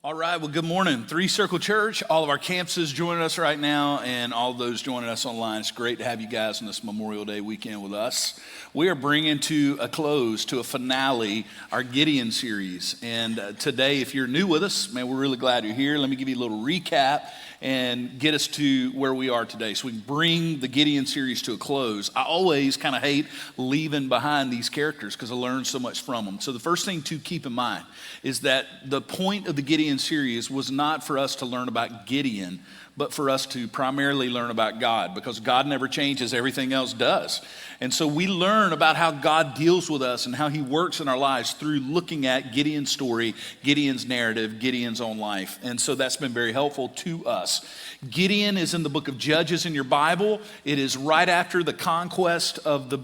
All right, well, good morning, 3Circle Church, all of our campuses joining us right now, and all those joining us online. It's great to have you guys on this Memorial Day weekend with us. We are bringing to a close, to a finale, our Gideon series. And today, if you're new with us, man, we're really glad you're here. Let me give you a little recap and get us to where we are today so we can bring the Gideon series to a close. I always kind of hate leaving behind these characters because I learned so much from them. So the first thing to keep in mind is that the point of the Gideon series was not for us to learn about Gideon, but for us to primarily learn about God, because God never changes, everything else does. And so we learn about how God deals with us and how he works in our lives through looking at Gideon's story, Gideon's narrative, Gideon's own life. And so that's been very helpful to us. Gideon is in the book of Judges in your Bible. It is right after the conquest of the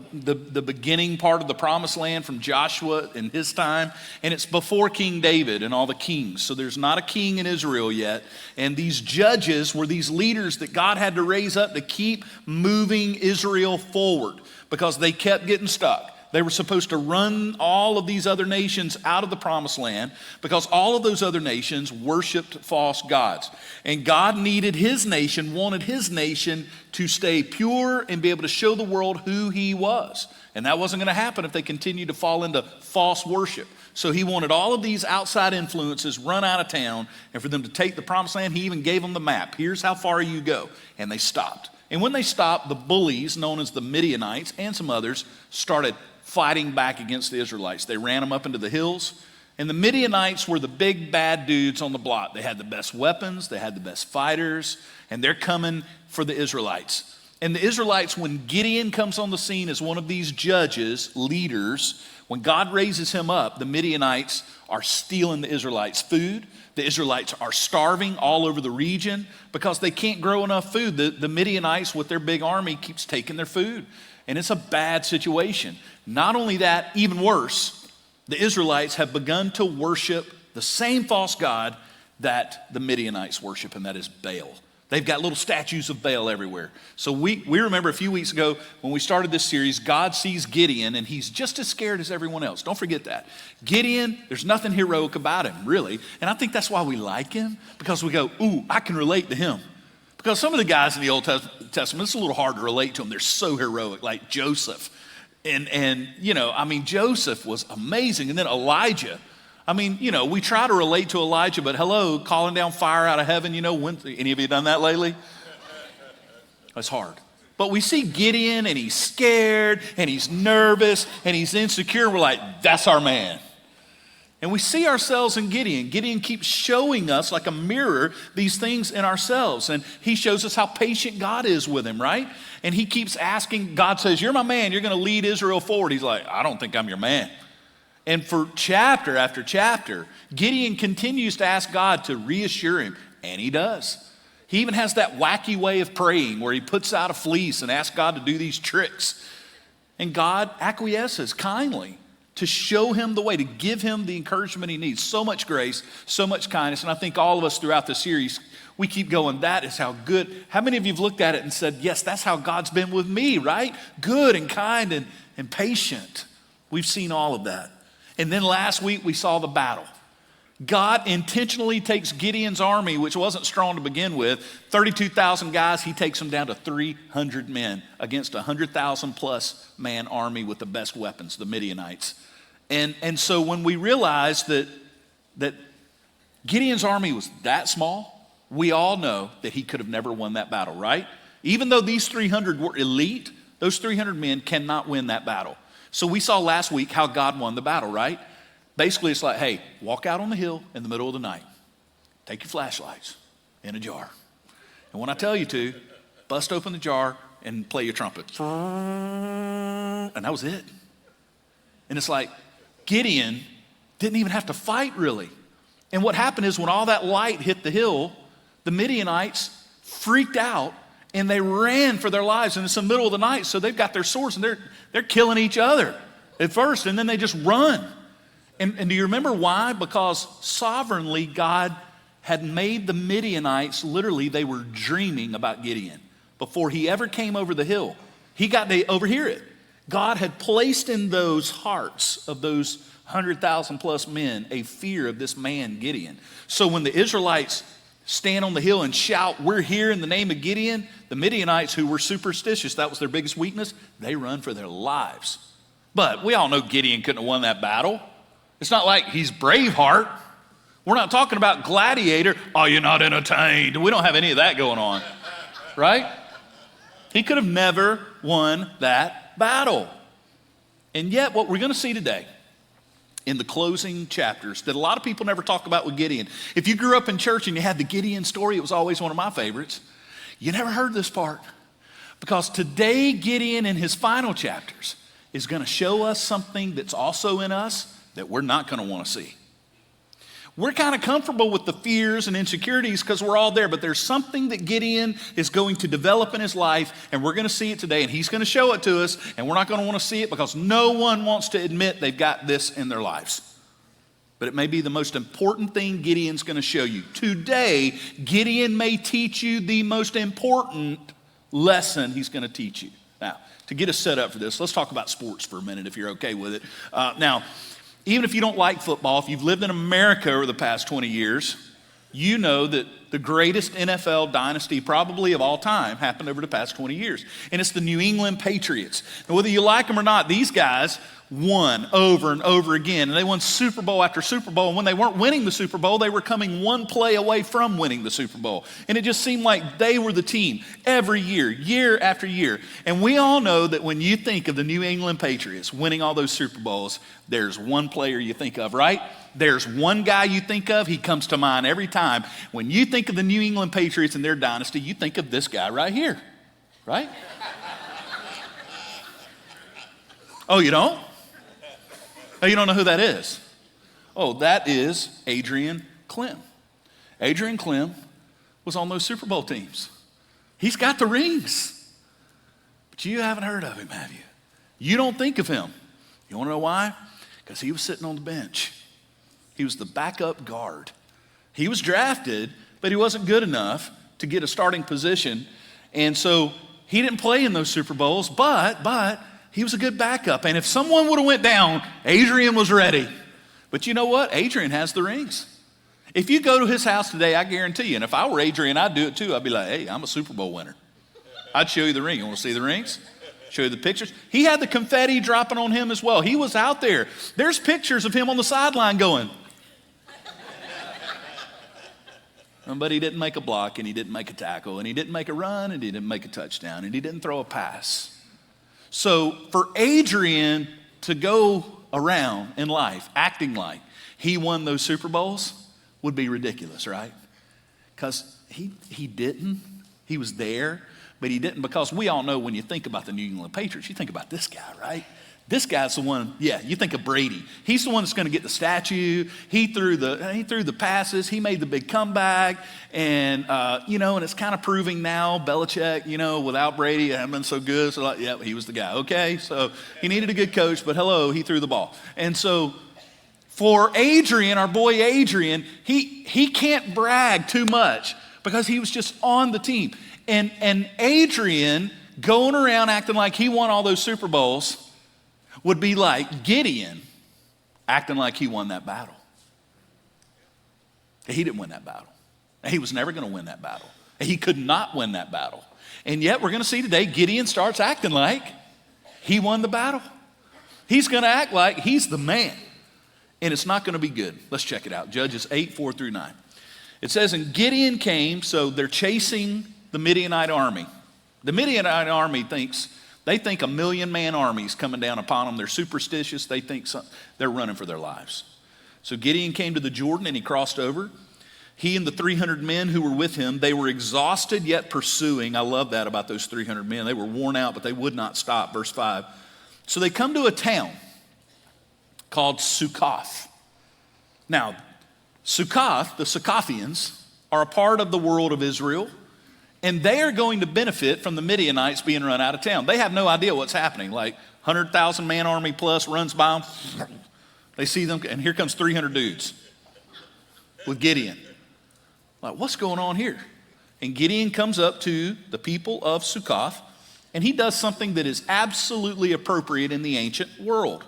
beginning part of the promised land from Joshua in his time. And it's before King David and all the kings. So there's not a king in Israel yet. And these judges were these leaders that God had to raise up to keep moving Israel forward, because they kept getting stuck. They were supposed to run all of these other nations out of the promised land because all of those other nations worshiped false gods. And God wanted his nation to stay pure and be able to show the world who he was. And that wasn't going to happen if they continued to fall into false worship. So he wanted all of these outside influences run out of town, and for them to take the promised land, he even gave them the map. Here's how far you go. And they stopped. And when they stopped, the bullies, known as the Midianites and some others, started fighting back against the Israelites. They ran them up into the hills. And the Midianites were the big bad dudes on the block. They had the best weapons, they had the best fighters, and they're coming for the Israelites. And the Israelites, when Gideon comes on the scene as one of these judges, leaders, when God raises him up, the Midianites are stealing the Israelites' food. The Israelites are starving all over the region because they can't grow enough food. The Midianites, with their big army, keeps taking their food. And it's a bad situation. Not only that, even worse, the Israelites have begun to worship the same false god that the Midianites worship, and that is Baal. They've got little statues of Baal everywhere. So we remember a few weeks ago when we started this series, God sees Gideon and he's just as scared as everyone else. Don't forget that. Gideon, there's nothing heroic about him, really. And I think that's why we like him, because we go, ooh, I can relate to him. Because some of the guys in the Old Testament, it's a little hard to relate to them. They're so heroic, like Joseph. And Joseph was amazing. And then Elijah. We try to relate to Elijah, but hello, calling down fire out of heaven, when any of you done that lately? That's hard. But we see Gideon and he's scared and he's nervous and he's insecure. We're like, that's our man. And we see ourselves in Gideon. Gideon keeps showing us like a mirror these things in ourselves. And he shows us how patient God is with him, right? And he keeps asking, God says, you're my man. You're going to lead Israel forward. He's like, I don't think I'm your man. And for chapter after chapter, Gideon continues to ask God to reassure him, and he does. He even has that wacky way of praying where he puts out a fleece and asks God to do these tricks. And God acquiesces kindly to show him the way, to give him the encouragement he needs. So much grace, so much kindness. And I think all of us throughout the series, we keep going, that is how good. How many of you have looked at it and said, yes, that's how God's been with me, right? Good and kind and patient. We've seen all of that. And then last week we saw the battle. God intentionally takes Gideon's army, which wasn't strong to begin with, 32,000 guys, he takes them down to 300 men against a 100,000 plus man army with the best weapons, the Midianites. And so when we realized that Gideon's army was that small, we all know that he could have never won that battle, right? Even though these 300 were elite, those 300 men cannot win that battle. So we saw last week how God won the battle, right? Basically, it's like, hey, walk out on the hill in the middle of the night. Take your flashlights in a jar. And when I tell you to, bust open the jar and play your trumpet. And that was it. And it's like, Gideon didn't even have to fight, really. And what happened is when all that light hit the hill, the Midianites freaked out and they ran for their lives. And it's the middle of the night, so they've got their swords and they're killing each other at first, and then they just run. And do you remember why? Because sovereignly God had made the Midianites, literally they were dreaming about Gideon. Before he ever came over the hill, he got to overhear it. God had placed in those hearts of those 100,000 plus men, a fear of this man Gideon. So when the Israelites stand on the hill and shout, "We're here in the name of Gideon," the Midianites, who were superstitious, that was their biggest weakness, they run for their lives. But we all know Gideon couldn't have won that battle. It's not like he's Braveheart. We're not talking about Gladiator. "Oh, you're not entertained." We don't have any of that going on, right? He could have never won that battle. And yet what we're going to see today in the closing chapters that a lot of people never talk about with Gideon. If you grew up in church and you had the Gideon story, it was always one of my favorites. You never heard this part. Because today Gideon in his final chapters is going to show us something that's also in us that we're not going to want to see. We're kind of comfortable with the fears and insecurities because we're all there, but there's something that Gideon is going to develop in his life, and we're going to see it today, and he's going to show it to us, and we're not going to want to see it because no one wants to admit they've got this in their lives. But it may be the most important thing Gideon's going to show you. Today, Gideon may teach you the most important lesson he's going to teach you. Now, to get us set up for this, let's talk about sports for a minute if you're okay with it. Now, even if you don't like football, if you've lived in America over the past 20 years, you know that the greatest NFL dynasty probably of all time happened over the past 20 years. And it's the New England Patriots. And whether you like them or not, these guys won over and over again. And they won Super Bowl after Super Bowl. And when they weren't winning the Super Bowl, they were coming one play away from winning the Super Bowl. And it just seemed like they were the team every year, year after year. And we all know that when you think of the New England Patriots winning all those Super Bowls, there's one player you think of, right? There's one guy you think of. He comes to mind every time. When you think of the New England Patriots and their dynasty, you think of this guy right here, right? Oh, you don't? Oh, you don't know who that is? Oh, that is Adrian Clem. Adrian Clem was on those Super Bowl teams. He's got the rings. But you haven't heard of him, have you? You don't think of him. You want to know why? Because he was sitting on the bench. He was the backup guard. He was drafted, but he wasn't good enough to get a starting position. And so he didn't play in those Super Bowls, but he was a good backup. And if someone would have went down, Adrian was ready. But you know what? Adrian has the rings. If you go to his house today, I guarantee you, and if I were Adrian, I'd do it too. I'd be like, "Hey, I'm a Super Bowl winner." I'd show you the ring. You want to see the rings? Show you the pictures. He had the confetti dropping on him as well. He was out there. There's pictures of him on the sideline going. But he didn't make a block, and he didn't make a tackle, and he didn't make a run, and he didn't make a touchdown, and he didn't throw a pass. So for Adrian to go around in life acting like he won those Super Bowls would be ridiculous, right? Because he didn't. He was there, but he didn't, because we all know when you think about the New England Patriots, you think about this guy, right? This guy's the one, you think of Brady. He's the one that's going to get the statue. He threw the passes. He made the big comeback. And, and it's kind of proving now, Belichick, without Brady, it hasn't been so good. So, he was the guy. Okay, so he needed a good coach, but hello, he threw the ball. And so for Adrian, our boy Adrian, he can't brag too much because he was just on the team. And Adrian going around acting like he won all those Super Bowls would be like Gideon acting like he won that battle. He didn't win that battle. He was never going to win that battle. He could not win that battle. And yet we're going to see today Gideon starts acting like he won the battle. He's going to act like he's the man. And it's not going to be good. Let's check it out. Judges 8, 4 through 9. It says, "And Gideon came," so they're chasing the Midianite army. The Midianite army They think 1,000,000-man armies coming down upon them. They're superstitious. They think they're running for their lives. So Gideon came to the Jordan and he crossed over. He and the 300 men who were with him, they were exhausted yet pursuing. I love that about those 300 men. They were worn out, but they would not stop. Verse 5. So they come to a town called Sukkoth. Now, Sukkoth, the Sukkothians, are a part of the world of Israel. And they are going to benefit from the Midianites being run out of town. They have no idea what's happening. Like 100,000-man army plus runs by them. They see them, and here comes 300 dudes with Gideon. Like, what's going on here? And Gideon comes up to the people of Sukkoth, and he does something that is absolutely appropriate in the ancient world.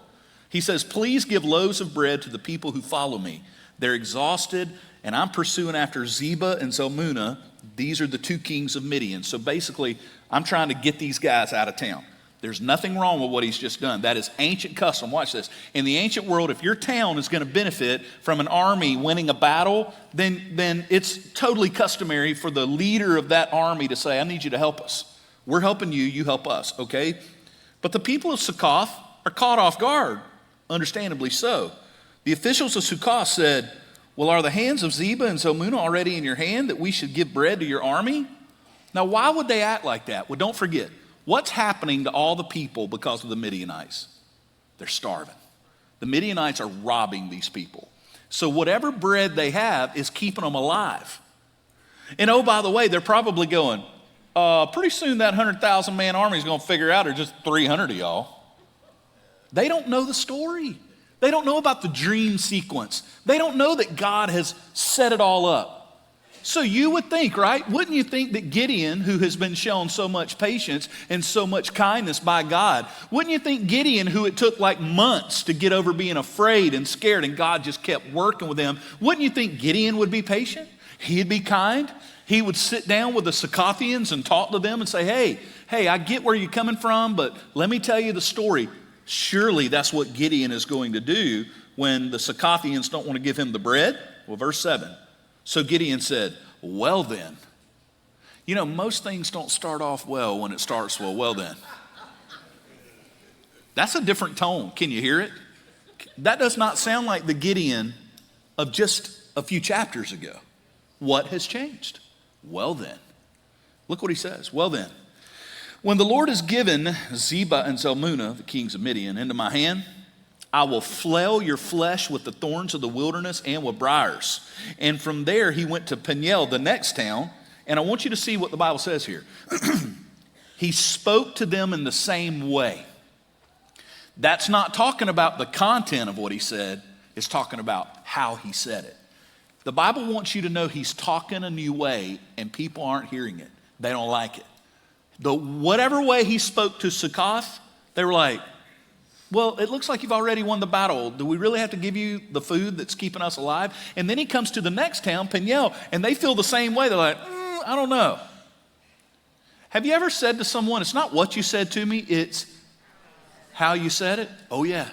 He says, please give loaves of bread to the people who follow me. They're exhausted, and I'm pursuing after Zebah and Zalmunna. These are the two kings of Midian. So basically, I'm trying to get these guys out of town. There's nothing wrong with what he's just done. That is ancient custom. Watch this. In the ancient world, if your town is going to benefit from an army winning a battle, then it's totally customary for the leader of that army to say, I need you to help us. We're helping you, you help us, okay? But the people of Succoth are caught off guard, understandably so. The officials of Succoth said, well, are the hands of Zebah and Zalmunna already in your hand that we should give bread to your army? Now, why would they act like that? Well, don't forget, what's happening to all the people because of the Midianites? They're starving. The Midianites are robbing these people. So whatever bread they have is keeping them alive. And oh, by the way, they're probably going, pretty soon that 100,000 man army is going to figure out there's just 300 of y'all. They don't know the story. They don't know about the dream sequence. They don't know that God has set it all up. So you would think, right? Wouldn't you think that Gideon, who has been shown so much patience and so much kindness by God, wouldn't you think Gideon, who it took like months to get over being afraid and scared and God just kept working with him, wouldn't you think Gideon would be patient? He'd be kind. He would sit down with the Succothians and talk to them and say, hey, I get where you're coming from, but let me tell you the story. Surely that's what Gideon is going to do when the Succothians don't want to give him the bread. Well, verse 7. So Gideon said, well then. You know, most things don't start off well when it starts well then. That's a different tone. Can you hear it? That does not sound like the Gideon of just a few chapters ago. What has changed? Well then. Look what he says. Well then. When the Lord has given Zebah and Zalmunna, the kings of Midian, into my hand, I will flail your flesh with the thorns of the wilderness and with briars. And from there he went to Peniel, the next town. And I want you to see what the Bible says here. He spoke to them in the same way. That's not talking about the content of what he said. It's talking about how he said it. The Bible wants you to know he's talking a new way and people aren't hearing it. They don't like it. Whatever way he spoke to Succoth, they were like, well, it looks like you've already won the battle. Do we really have to give you the food that's keeping us alive? And then he comes to the next town, Peniel, and they feel the same way. They're like, I don't know. Have you ever said to someone, it's not what you said to me, it's how you said it? Oh, yeah.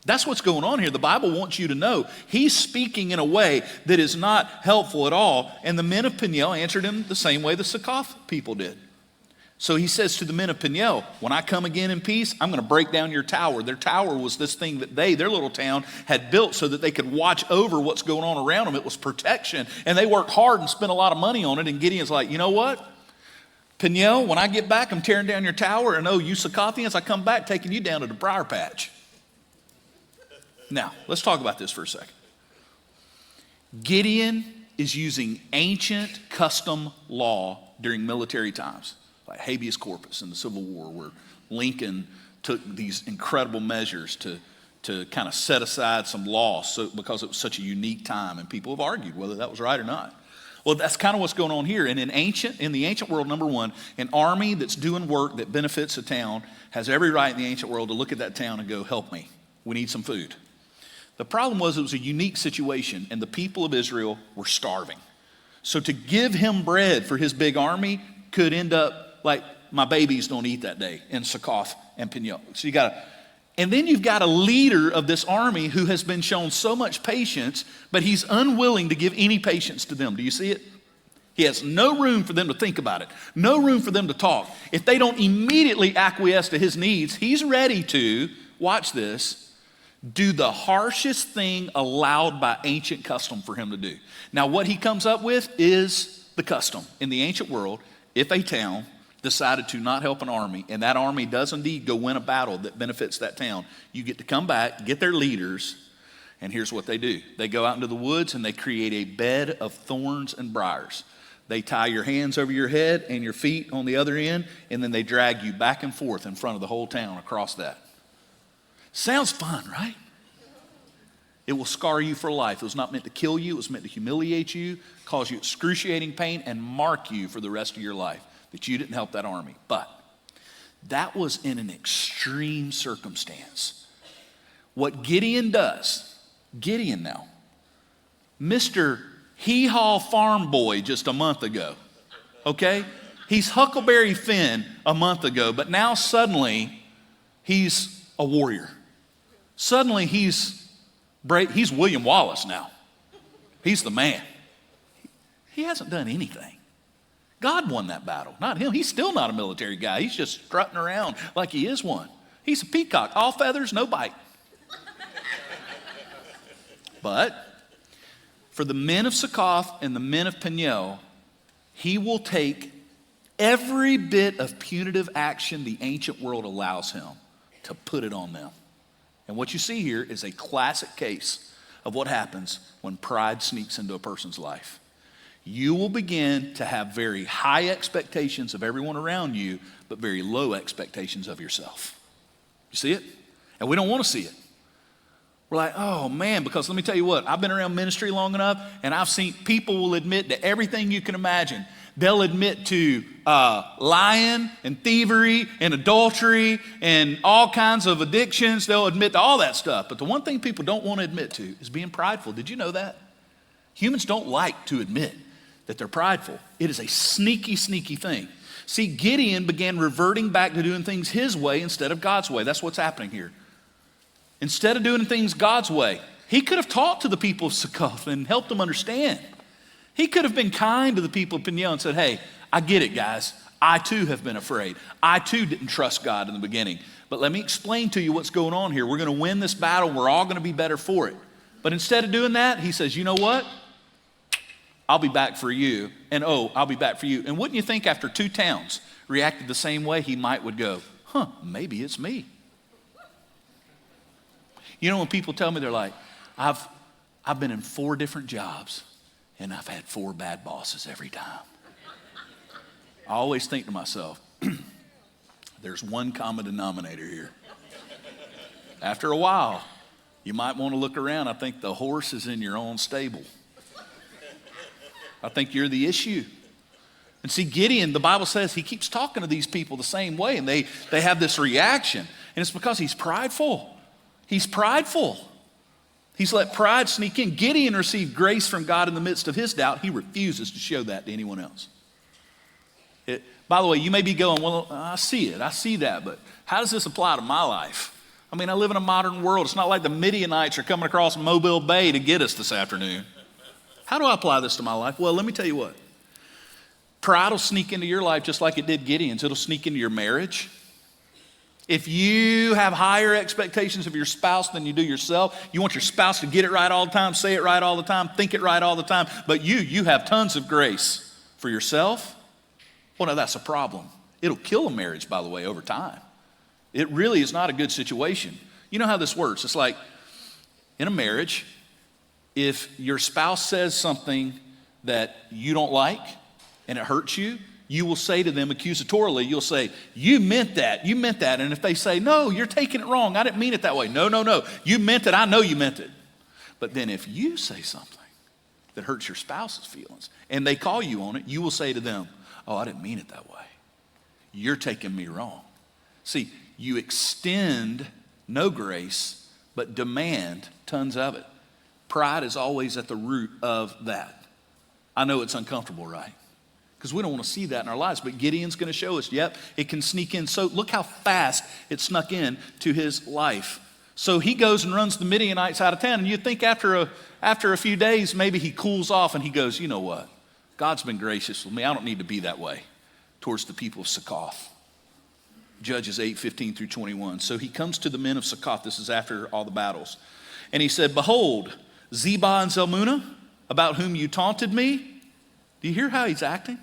That's what's going on here. The Bible wants you to know he's speaking in a way that is not helpful at all. And the men of Peniel answered him the same way the Succoth people did. So he says to the men of Peniel, when I come again in peace, I'm going to break down your tower. Their tower was this thing that their little town had built so that they could watch over what's going on around them. It was protection. And they worked hard and spent a lot of money on it. And Gideon's like, you know what? Peniel, when I get back, I'm tearing down your tower. And oh, you Succothians, I come back taking you down to the briar patch. Now, let's talk about this for a second. Gideon is using ancient custom law during military times, like habeas corpus in the Civil War, where Lincoln took these incredible measures to kind of set aside some law because it was such a unique time, and people have argued whether that was right or not. Well, that's kind of what's going on here. And in the ancient world, number one, an army that's doing work that benefits a town has every right in the ancient world to look at that town and go, help me. We need some food. The problem was it was a unique situation, and the people of Israel were starving. So to give him bread for his big army could end up like my babies don't eat that day in Succoth and Peniel. So and then you've got a leader of this army who has been shown so much patience, but he's unwilling to give any patience to them. Do you see it? He has no room for them to think about it, no room for them to talk. If they don't immediately acquiesce to his needs, he's ready to, watch this, do the harshest thing allowed by ancient custom for him to do. Now, what he comes up with is the custom. In the ancient world, if a town decided to not help an army, and that army does indeed go win a battle that benefits that town, you get to come back, get their leaders, and here's what they do. They go out into the woods and they create a bed of thorns and briars. They tie your hands over your head and your feet on the other end, and then they drag you back and forth in front of the whole town across that. Sounds fun, right? It will scar you for life. It was not meant to kill you. It was meant to humiliate you, cause you excruciating pain, and mark you for the rest of your life that you didn't help that army. But That was in an extreme circumstance. What Gideon does, Gideon now, Mr. Hee-Haw farm boy just a month ago, okay? He's Huckleberry Finn a month ago, but now suddenly he's a warrior. Suddenly he's William Wallace now. He's the man. He hasn't done anything. God won that battle, not him. He's still not a military guy. He's just strutting around like he is one. He's a peacock, all feathers, no bite. But for the men of Succoth and the men of Peniel, he will take every bit of punitive action the ancient world allows him to put it on them. And what you see here is a classic case of what happens when pride sneaks into a person's life. You will begin to have very high expectations of everyone around you, but very low expectations of yourself. You see it? And we don't want to see it. We're like, oh man, because let me tell you what, I've been around ministry long enough, and I've seen people will admit to everything you can imagine. They'll admit to lying and thievery and adultery and all kinds of addictions. They'll admit to all that stuff. But the one thing people don't want to admit to is being prideful. Did you know that? Humans don't like to admit that they're prideful. It is a sneaky, sneaky thing. See, Gideon began reverting back to doing things his way instead of God's way. That's what's happening here. Instead of doing things God's way, he could have talked to the people of Succoth and helped them understand. He could have been kind to the people of Peniel and said, hey, I get it, guys. I too have been afraid. I too didn't trust God in the beginning. But let me explain to you what's going on here. We're going to win this battle. We're all going to be better for it. But instead of doing that, he says, you know what? I'll be back for you. And oh, I'll be back for you. And wouldn't you think after 2 towns reacted the same way, he would go, maybe it's me. You know, when people tell me, they're like, I've been in 4 different jobs and I've had 4 bad bosses every time. I always think to myself, there's one common denominator here. After a while, you might want to look around. I think the horse is in your own stable. I think you're the issue. And see, Gideon, the Bible says he keeps talking to these people the same way, and they have this reaction. And it's because he's prideful. He's prideful. He's let pride sneak in. Gideon received grace from God in the midst of his doubt. He refuses to show that to anyone else. By the way, you may be going, well, I see it. I see that. But how does this apply to my life? I mean, I live in a modern world. It's not like the Midianites are coming across Mobile Bay to get us this afternoon. How do I apply this to my life? Well, let me tell you what. Pride will sneak into your life just like it did Gideon's. It'll sneak into your marriage. If you have higher expectations of your spouse than you do yourself, you want your spouse to get it right all the time, say it right all the time, think it right all the time, but you have tons of grace for yourself, well, no, that's a problem. It'll kill a marriage, by the way, over time. It really is not a good situation. You know how this works. It's like in a marriage, if your spouse says something that you don't like and it hurts you, you will say to them accusatorily, you'll say, you meant that. And if they say, no, you're taking it wrong. I didn't mean it that way. No. You meant it. I know you meant it. But then if you say something that hurts your spouse's feelings and they call you on it, you will say to them, oh, I didn't mean it that way. You're taking me wrong. See, you extend no grace, but demand tons of it. Pride is always at the root of that. I know it's uncomfortable, right? Because we don't want to see that in our lives. But Gideon's going to show us, yep, it can sneak in. So look how fast it snuck in to his life. So he goes and runs the Midianites out of town. And you'd think after a few days, maybe he cools off and he goes, you know what? God's been gracious with me. I don't need to be that way towards the people of Succoth. Judges 8:15 through 21. So he comes to the men of Succoth. This is after all the battles. And he said, behold, Zebah and Zalmunna, about whom you taunted me. Do you hear how he's acting?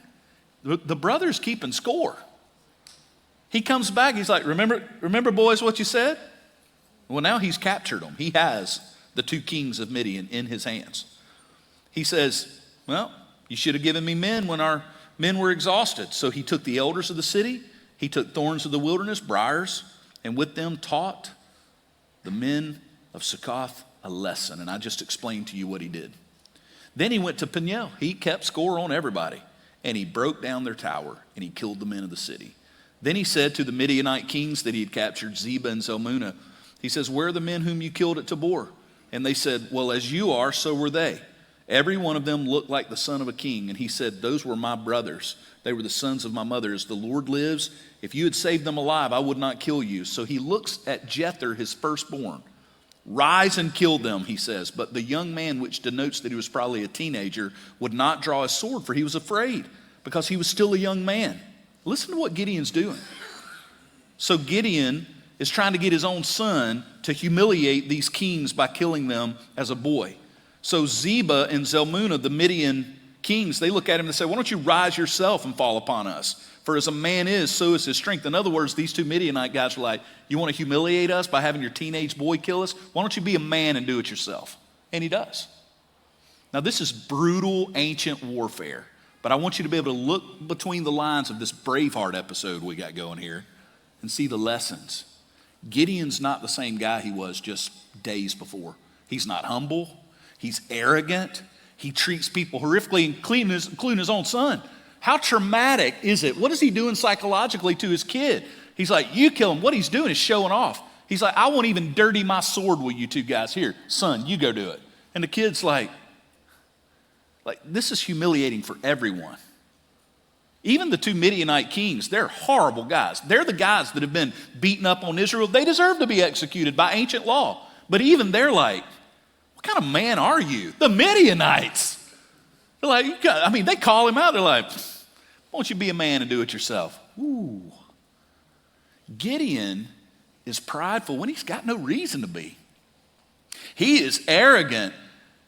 The brother's keeping score. He comes back, he's like, remember boys what you said? Well, now he's captured them. He has the 2 kings of Midian in his hands. He says, well, you should have given me men when our men were exhausted. So he took the elders of the city, he took thorns of the wilderness, briars, and with them taught the men of Succoth a lesson. And I just explained to you what he did. Then he went to Peniel. He kept score on everybody. And he broke down their tower and he killed the men of the city. Then he said to the Midianite kings that he had captured, Zebah and Zalmunna, he says, where are the men whom you killed at Tabor? And they said, well, as you are, so were they. Every one of them looked like the son of a king. And he said, those were my brothers. They were the sons of my mother. As the Lord lives, if you had saved them alive, I would not kill you. So he looks at Jether, his firstborn. Rise and kill them, he says. But the young man, which denotes that he was probably a teenager, would not draw his sword, for he was afraid, because he was still a young man. Listen to what Gideon's doing. So Gideon is trying to get his own son to humiliate these kings by killing them as a boy. So Zebah and Zalmunna, the Midian kings, they look at him and say, why don't you rise yourself and fall upon us? For as a man is, so is his strength. In other words, these two Midianite guys are like, you want to humiliate us by having your teenage boy kill us? Why don't you be a man and do it yourself? And he does. Now this is brutal ancient warfare, but I want you to be able to look between the lines of this Braveheart episode we got going here and see the lessons. Gideon's not the same guy he was just days before. He's not humble. He's arrogant. He treats people horrifically, including his own son. How traumatic is it? What is he doing psychologically to his kid? He's like, you kill him. What he's doing is showing off. He's like, I won't even dirty my sword with you two guys. Here, son, you go do it. And the kid's like, this is humiliating for everyone. Even the two Midianite kings, they're horrible guys. They're the guys that have been beaten up on Israel. They deserve to be executed by ancient law. But even they're like, what kind of man are you? The Midianites. They're like, they call him out. They're like, why don't you be a man and do it yourself? Ooh. Gideon is prideful when he's got no reason to be. He is arrogant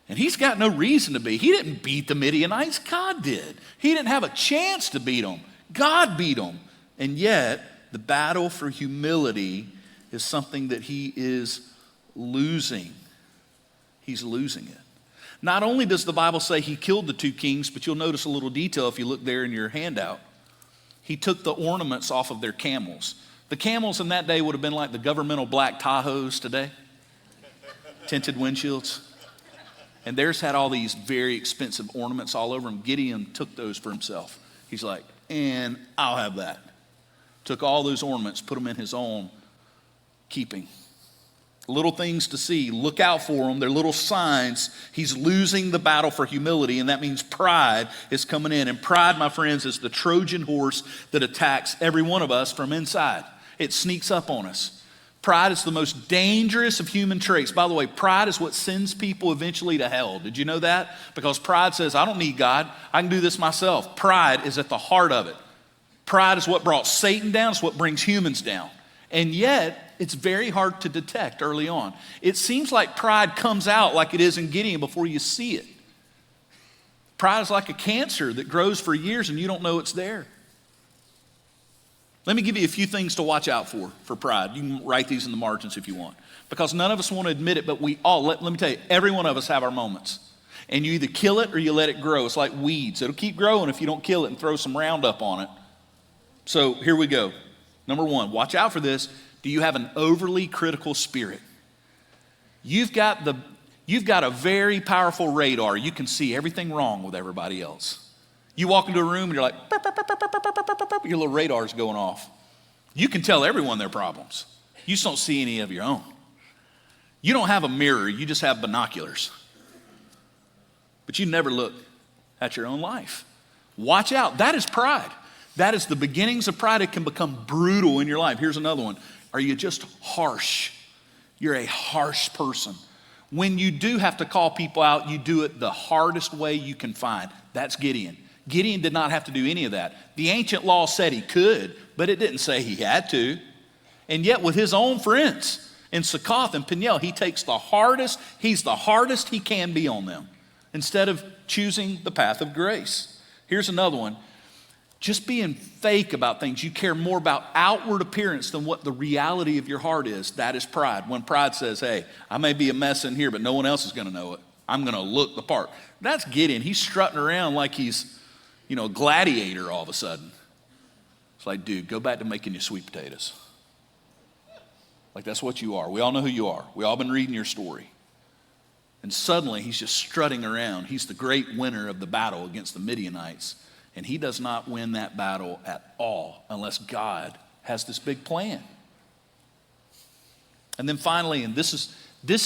and he's got no reason to be. He didn't beat the Midianites. God did. He didn't have a chance to beat them. God beat them. And yet, the battle for humility is something that he is losing. He's losing it. Not only does the Bible say he killed the two kings, but you'll notice a little detail if you look there in your handout. He took the ornaments off of their camels. The camels in that day would have been like the governmental black Tahoes today. Tinted windshields. And theirs had all these very expensive ornaments all over them. Gideon took those for himself. He's like, and I'll have that. Took all those ornaments, put them in his own keeping. Little things to see. Look out for them. They're little signs. He's losing the battle for humility, and that means pride is coming in. And pride, my friends, is the Trojan horse that attacks every one of us from inside. It sneaks up on us. Pride is the most dangerous of human traits. By the way, pride is what sends people eventually to hell. Did you know that? Because pride says, I don't need God. I can do this myself. Pride is at the heart of it. Pride is what brought Satan down. It's what brings humans down. And yet, it's very hard to detect early on. It seems like pride comes out like it is in Gideon before you see it. Pride is like a cancer that grows for years and you don't know it's there. Let me give you a few things to watch out for pride. You can write these in the margins if you want. Because none of us want to admit it, but we all, let me tell you, every one of us have our moments. And you either kill it or you let it grow. It's like weeds. It'll keep growing if you don't kill it and throw some Roundup on it. So here we go. Number one, watch out for this. Do you have an overly critical spirit? You've got a very powerful radar. You can see everything wrong with everybody else. You walk into a room and you're like, burp, burp, burp, burp, burp, burp, burp, burp, your little radar's going off. You can tell everyone their problems. You just don't see any of your own. You don't have a mirror, you just have binoculars. But you never look at your own life. Watch out, that is pride. That is the beginnings of pride. It can become brutal in your life. Here's another one. Are you just harsh? You're a harsh person. When you do have to call people out, you do it the hardest way you can find. That's Gideon. Gideon did not have to do any of that. The ancient law said he could, but it didn't say he had to. And yet with his own friends in Succoth and Peniel, he takes the hardest he can be on them instead of choosing the path of grace. Here's another one. Just being fake about things. You care more about outward appearance than what the reality of your heart is. That is pride. When pride says, hey, I may be a mess in here, but no one else is going to know it. I'm going to look the part. That's Gideon. He's strutting around like he's, a gladiator all of a sudden. It's like, dude, go back to making your sweet potatoes. Like, that's what you are. We all know who you are. We all been reading your story. And suddenly, he's just strutting around. He's the great winner of the battle against the Midianites. And he does not win that battle at all unless God has this big plan. And then finally, and this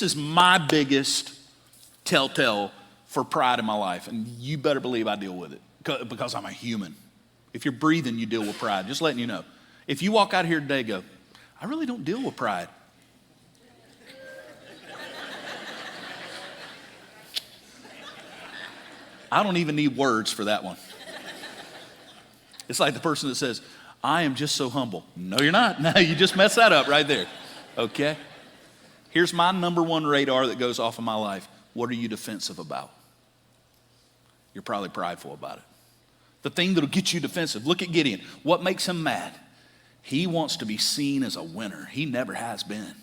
is my biggest telltale for pride in my life, and you better believe I deal with it because I'm a human. If you're breathing, you deal with pride. Just letting you know. If you walk out here today and go, I really don't deal with pride. I don't even need words for that one. It's like the person that says, I am just so humble. No, you're not. No, you just messed that up right there. Okay? Here's my number one radar that goes off in my life. What are you defensive about? You're probably prideful about it. The thing that'll get you defensive. Look at Gideon. What makes him mad? He wants to be seen as a winner. He never has been.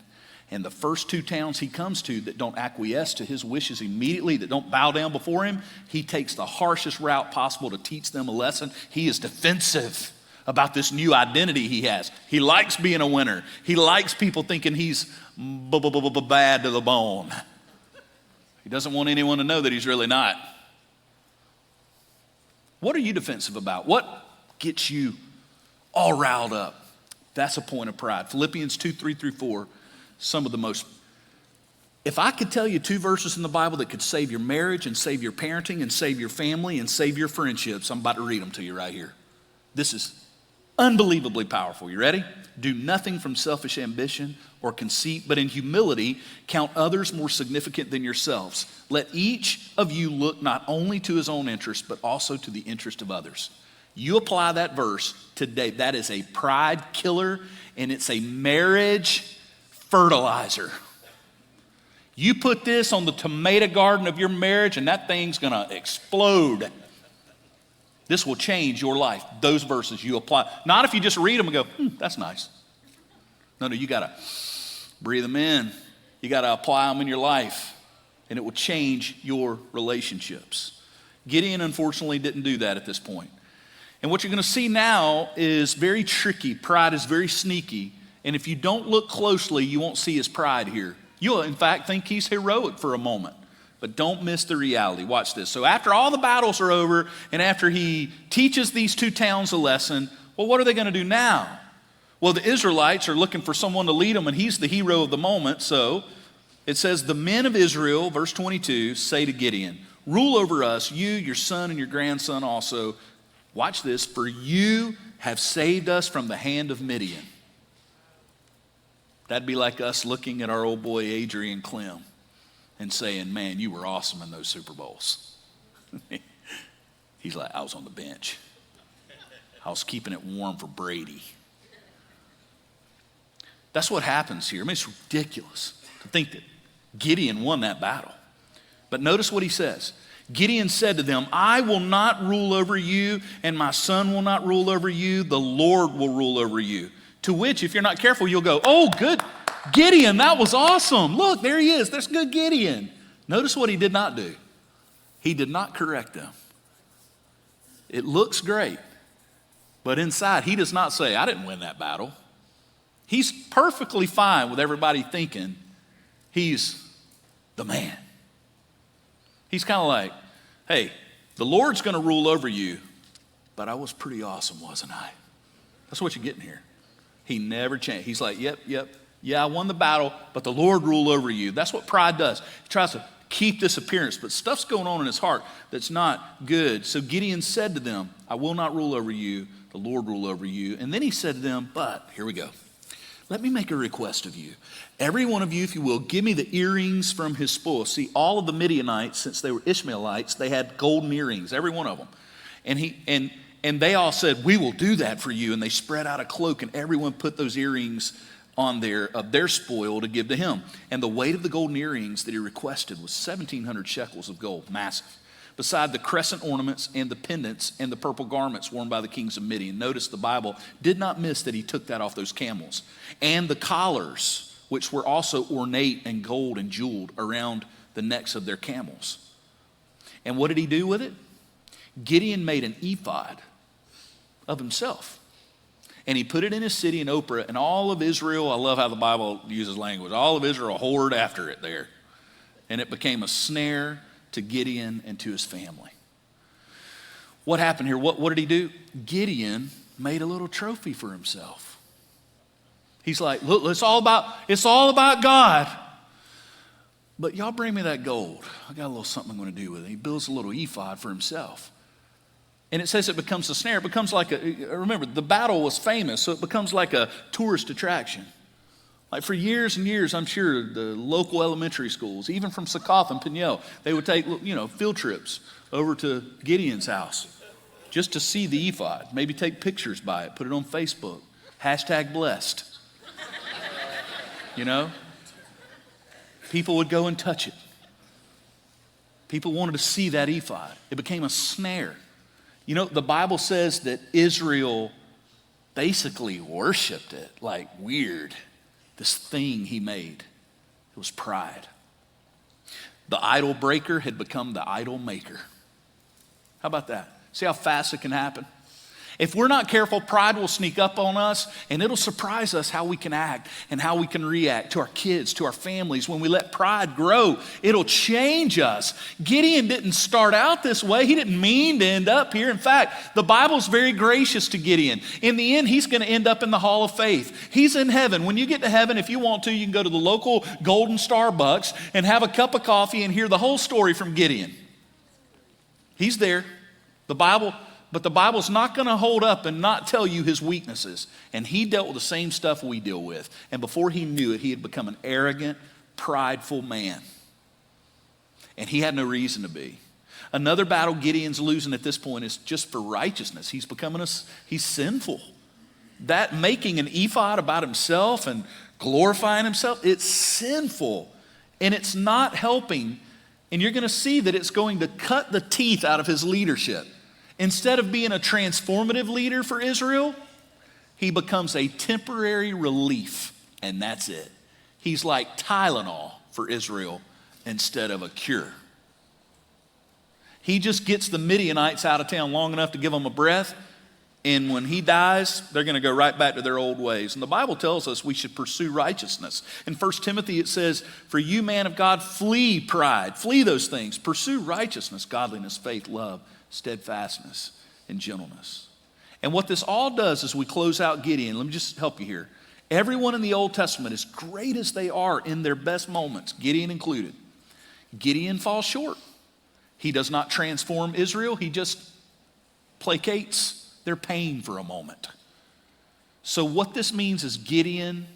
And the first two towns he comes to that don't acquiesce to his wishes immediately, that don't bow down before him, he takes the harshest route possible to teach them a lesson. He is defensive about this new identity he has. He likes being a winner. He likes people thinking he's bad to the bone. He doesn't want anyone to know that he's really not. What are you defensive about? What gets you all riled up? That's a point of pride. Philippians 2:3-4, some of the most. If I could tell you two verses in the Bible that could save your marriage and save your parenting and save your family and save your friendships, I'm about to read them to you right here. This is unbelievably powerful. You ready? Do nothing from selfish ambition or conceit, but in humility count others more significant than yourselves. Let each of you look not only to his own interest, but also to the interest of others. You apply that verse today. That is a pride killer, and it's a marriage fertilizer. You put this on the tomato garden of your marriage, and that thing's going to explode. This will change your life. Those verses you apply. Not if you just read them and go, that's nice. No, you got to breathe them in. You got to apply them in your life, and it will change your relationships. Gideon, unfortunately, didn't do that at this point. And what you're going to see now is very tricky. Pride is very sneaky. And if you don't look closely, you won't see his pride here. You'll, in fact, think he's heroic for a moment. But don't miss the reality. Watch this. So after all the battles are over, and after he teaches these two towns a lesson, well, what are they going to do now? Well, the Israelites are looking for someone to lead them, and he's the hero of the moment. So it says, the men of Israel, verse 22, say to Gideon, rule over us, you, your son, and your grandson also. Watch this. For you have saved us from the hand of Midian. That'd be like us looking at our old boy Adrian Clem and saying, man, you were awesome in those Super Bowls. He's like, I was on the bench. I was keeping it warm for Brady. That's what happens here. I mean, it's ridiculous to think that Gideon won that battle. But notice what he says. Gideon said to them, I will not rule over you, and my son will not rule over you. The Lord will rule over you. To which, if you're not careful, you'll go, oh, good, Gideon, that was awesome. Look, there he is. There's good Gideon. Notice what he did not do. He did not correct them. It looks great, but inside, he does not say, I didn't win that battle. He's perfectly fine with everybody thinking he's the man. He's kind of like, hey, the Lord's going to rule over you, but I was pretty awesome, wasn't I? That's what you're getting here. He never changed. He's like, yep, yeah, I won the battle, but the Lord ruled over you. That's what pride does. He tries to keep this appearance, but stuff's going on in his heart that's not good. So Gideon said to them, I will not rule over you, the Lord rule over you. And then he said to them, but, here we go. Let me make a request of you. Every one of you, if you will, give me the earrings from his spoil. See, all of the Midianites, since they were Ishmaelites, they had golden earrings, every one of them. And they all said, we will do that for you. And they spread out a cloak, and everyone put those earrings on their spoil to give to him. And the weight of the golden earrings that he requested was 1,700 shekels of gold, massive. Beside the crescent ornaments and the pendants and the purple garments worn by the kings of Midian. Notice the Bible did not miss that he took that off those camels. And the collars, which were also ornate and gold and jeweled around the necks of their camels. And what did he do with it? Gideon made an ephod of himself. And he put it in his city in Ophrah, and all of Israel, I love how the Bible uses language, all of Israel whored after it there. And it became a snare to Gideon and to his family. What happened here? What did he do? Gideon made a little trophy for himself. He's like, look, it's all about God. But y'all bring me that gold. I got a little something I'm going to do with it. He builds a little ephod for himself. And it says it becomes a snare. It becomes like remember, the battle was famous, so it becomes like a tourist attraction. Like for years and years, I'm sure the local elementary schools, even from Secaucus and Pignell, they would take, field trips over to Gideon's house just to see the ephod. Maybe take pictures by it, put it on Facebook. #blessed. People would go and touch it. People wanted to see that ephod. It became a snare. The Bible says that Israel basically worshiped it like weird. This thing he made. It was pride. The idol breaker had become the idol maker. How about that? See how fast it can happen? If we're not careful, pride will sneak up on us and it'll surprise us how we can act and how we can react to our kids, to our families. When we let pride grow, it'll change us. Gideon didn't start out this way. He didn't mean to end up here. In fact, the Bible's very gracious to Gideon. In the end, he's going to end up in the Hall of Faith. He's in heaven. When you get to heaven, if you want to, you can go to the local Golden Starbucks and have a cup of coffee and hear the whole story from Gideon. He's there. But the Bible's not going to hold up and not tell you his weaknesses. And he dealt with the same stuff we deal with. And before he knew it, he had become an arrogant, prideful man. And he had no reason to be. Another battle Gideon's losing at this point is just for righteousness. He's sinful. That making an ephod about himself and glorifying himself, it's sinful. And it's not helping. And you're going to see that it's going to cut the teeth out of his leadership. Instead of being a transformative leader for Israel, he becomes a temporary relief, and that's it. He's like Tylenol for Israel instead of a cure. He just gets the Midianites out of town long enough to give them a breath, and when he dies, they're going to go right back to their old ways. And the Bible tells us we should pursue righteousness. In 1 Timothy it says, for you, man of God, flee pride. Flee those things. Pursue righteousness, godliness, faith, love, steadfastness, and gentleness. And what this all does as we close out Gideon, let me just help you here. Everyone in the Old Testament, as great as they are in their best moments, Gideon included, Gideon falls short. He does not transform Israel. He just placates their pain for a moment. So what this means is Gideon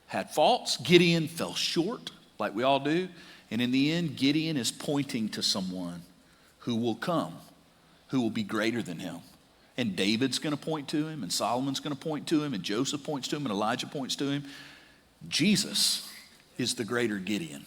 had faults. Gideon fell short, like we all do. And in the end, Gideon is pointing to someone who will come, who will be greater than him. And David's going to point to him, and Solomon's going to point to him, and Joseph points to him, and Elijah points to him. Jesus is the greater Gideon.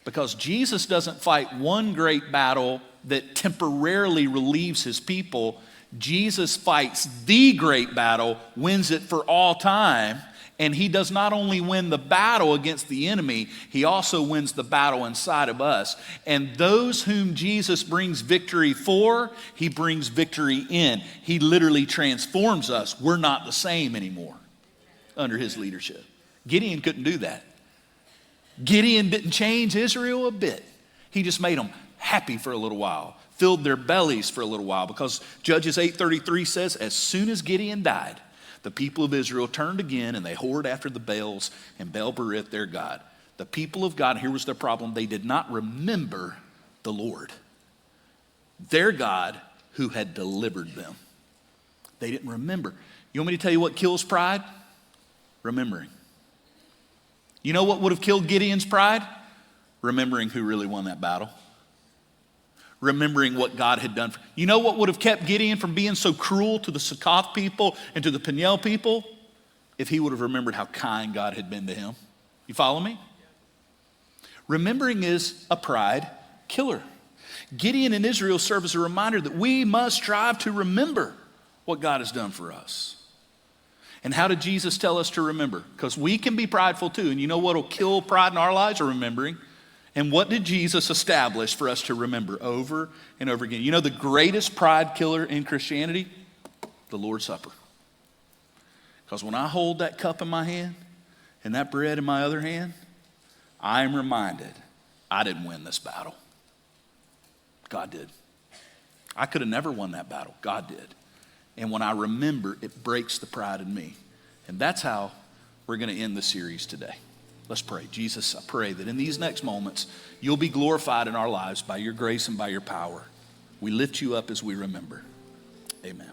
Because Jesus doesn't fight one great battle that temporarily relieves his people. Jesus fights the great battle, wins it for all time, and he does not only win the battle against the enemy, he also wins the battle inside of us. And those whom Jesus brings victory for, he brings victory in. He literally transforms us. We're not the same anymore under his leadership. Gideon couldn't do that. Gideon didn't change Israel a bit. He just made them happy for a little while, filled their bellies for a little while, because Judges 8:33 says, as soon as Gideon died, the people of Israel turned again and they whored after the Baals and Baal-berith their God. The people of God, here was their problem, they did not remember the Lord, their God who had delivered them. They didn't remember. You want me to tell you what kills pride? Remembering. You know what would have killed Gideon's pride? Remembering who really won that battle. Remembering what God had done. You know what would have kept Gideon from being so cruel to the Secaucus people and to the Pignell people? If he would have remembered how kind God had been to him. You follow me? Remembering is a pride killer. Gideon and Israel serve as a reminder that we must strive to remember what God has done for us. And how did Jesus tell us to remember? Because we can be prideful too. And you know what will kill pride in our lives? Remembering. And what did Jesus establish for us to remember over and over again? You know the greatest pride killer in Christianity? The Lord's Supper. Because when I hold that cup in my hand and that bread in my other hand, I am reminded I didn't win this battle. God did. I could have never won that battle. God did. And when I remember, it breaks the pride in me. And that's how we're going to end the series today. Let's pray. Jesus, I pray that in these next moments, you'll be glorified in our lives by your grace and by your power. We lift you up as we remember. Amen.